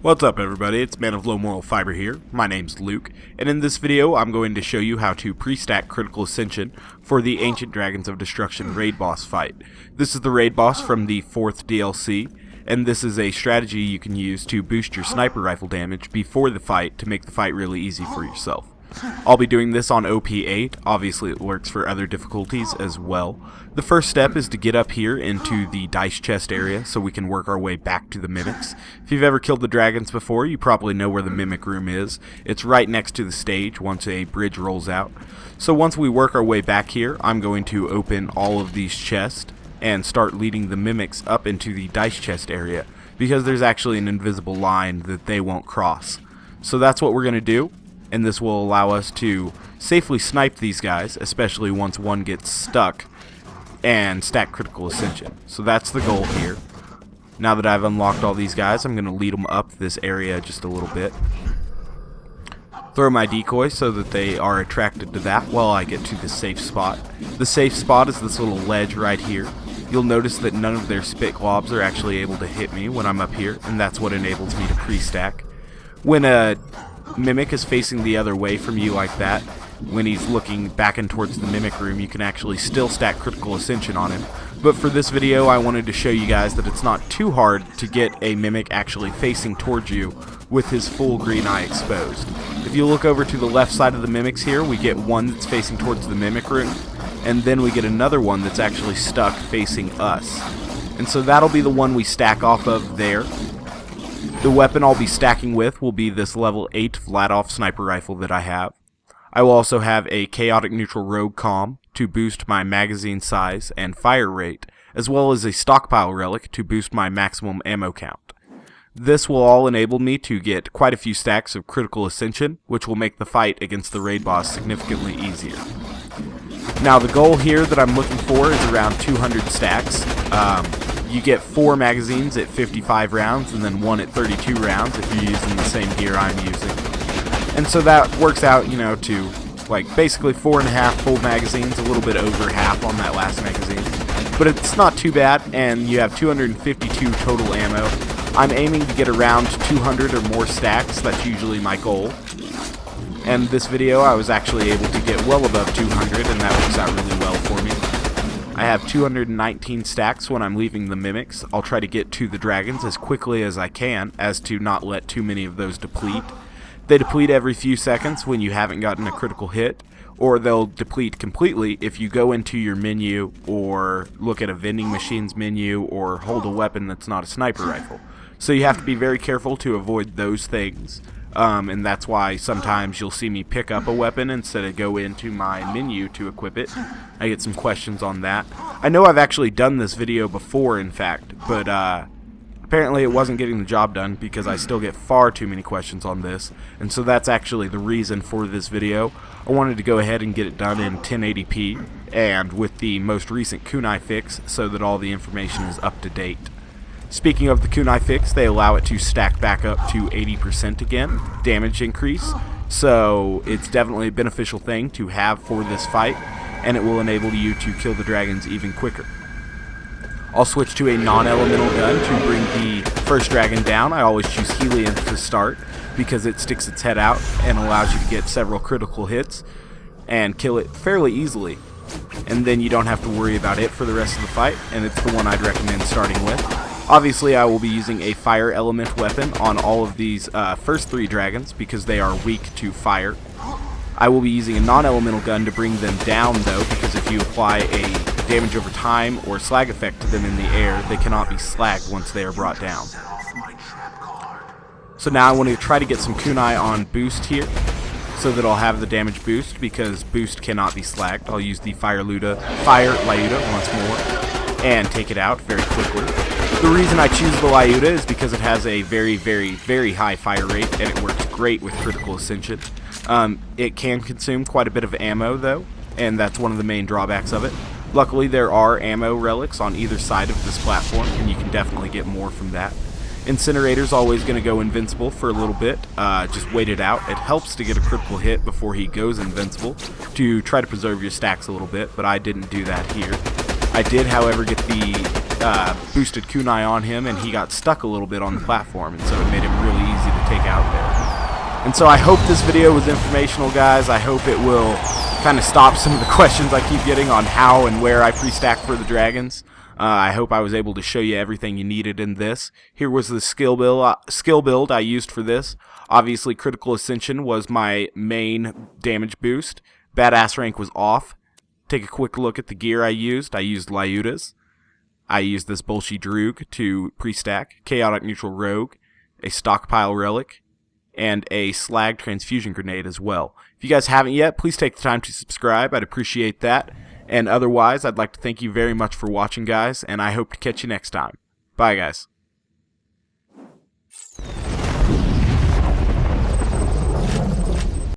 What's up everybody, it's Man of Low Moral Fiber here. My name's Luke, and in this video I'm going to show you how to pre-stack Critical Ascension for the Ancient Dragons of Destruction raid boss fight. This is the raid boss from the 4th DLC, and this is a strategy you can use to boost your sniper rifle damage before the fight to make the fight really easy for yourself. I'll be doing this on OP8, obviously it works for other difficulties as well. The first step is to get up here into the dice chest area so we can work our way back to the mimics. If you've ever killed the dragons before, you probably know where the mimic room is. It's right next to the stage once a bridge rolls out. So once we work our way back here, I'm going to open all of these chests and start leading the mimics up into the dice chest area, because there's actually an invisible line that they won't cross. So that's what we're going to do. And this will allow us to safely snipe these guys, especially once one gets stuck, and stack Critical Ascension. So that's the goal here. Now that I've unlocked all these guys, I'm going to lead them up this area just a little bit. Throw my decoy so that they are attracted to that while I get to the safe spot. The safe spot is this little ledge right here. You'll notice that none of their spit globs are actually able to hit me when I'm up here, and that's what enables me to pre-stack. When a mimic is facing the other way from you like that, when he's looking back and towards the mimic room, you can actually still stack Critical Ascension on him. But for this video I wanted to show you guys that it's not too hard to get a mimic actually facing towards you with his full green eye exposed. If you look over to the left side of the mimics here, we get one that's facing towards the mimic room, and then we get another one that's actually stuck facing us. And so that'll be the one we stack off of there. The weapon I'll be stacking with will be this level 8 Vladof sniper rifle that I have. I will also have a chaotic neutral rogue comm to boost my magazine size and fire rate, as well as a stockpile relic to boost my maximum ammo count. This will all enable me to get quite a few stacks of Critical Ascension, which will make the fight against the raid boss significantly easier. Now the goal here that I'm looking for is around 200 stacks. You get 4 magazines at 55 rounds and then 1 at 32 rounds if you're using the same gear I'm using. And so that works out, you know, to like basically 4.5 full magazines, a little bit over half on that last magazine. But it's not too bad, and you have 252 total ammo. I'm aiming to get around 200 or more stacks, that's usually my goal. And this video I was actually able to get well above 200, and that works out really well for me. I have 219 stacks when I'm leaving the mimics. I'll try to get to the dragons as quickly as I can, as to not let too many of those deplete. They deplete every few seconds when you haven't gotten a critical hit, or they'll deplete completely if you go into your menu or look at a vending machine's menu or hold a weapon that's not a sniper rifle. So you have to be very careful to avoid those things. And that's why sometimes you'll see me pick up a weapon instead of go into my menu to equip it. I get some questions on that. I know I've actually done this video before, in fact, but apparently it wasn't getting the job done because I still get far too many questions on this, and so that's actually the reason for this video. I wanted to go ahead and get it done in 1080p and with the most recent kunai fix so that all the information is up to date. Speaking of the kunai fix, they allow it to stack back up to 80% again, damage increase, so it's definitely a beneficial thing to have for this fight, and it will enable you to kill the dragons even quicker. I'll switch to a non-elemental gun to bring the first dragon down. I always choose helium to start because it sticks its head out and allows you to get several critical hits and kill it fairly easily. And then you don't have to worry about it for the rest of the fight, and it's the one I'd recommend starting with. Obviously, I will be using a fire element weapon on all of these first 3 dragons because they are weak to fire. I will be using a non-elemental gun to bring them down, though, because if you apply a damage over time or slag effect to them in the air, they cannot be slagged once they are brought down. So now I want to try to get some kunai on boost here so that I'll have the damage boost, because boost cannot be slagged. I'll use the fire Lyuda once more and take it out very quickly. The reason I choose the Lyuda is because it has a very, very, very high fire rate, and it works great with Critical Ascension. It can consume quite a bit of ammo, though, and that's one of the main drawbacks of it. Luckily, there are ammo relics on either side of this platform, and you can definitely get more from that. Incinerator's always going to go invincible for a little bit. Just wait it out. It helps to get a critical hit before he goes invincible to try to preserve your stacks a little bit, but I didn't do that here. I did, however, get the boosted kunai on him, and he got stuck a little bit on the platform, and so it made it really easy take out there. And so I hope this video was informational, guys. I hope it will kind of stop some of the questions I keep getting on how and where I pre-stack for the dragons. I hope I was able to show you everything you needed in this. Here was the skill build I used for this. Obviously, Critical Ascension was my main damage boost. Badass rank was off. Take a quick look at the gear I used. I used Lyudas. I used this Bolshi Droog to pre-stack, Chaotic Neutral Rogue, a Stockpile Relic, and a Slag Transfusion Grenade as well. If you guys haven't yet, please take the time to subscribe. I'd appreciate that. And otherwise, I'd like to thank you very much for watching, guys, and I hope to catch you next time. Bye, guys.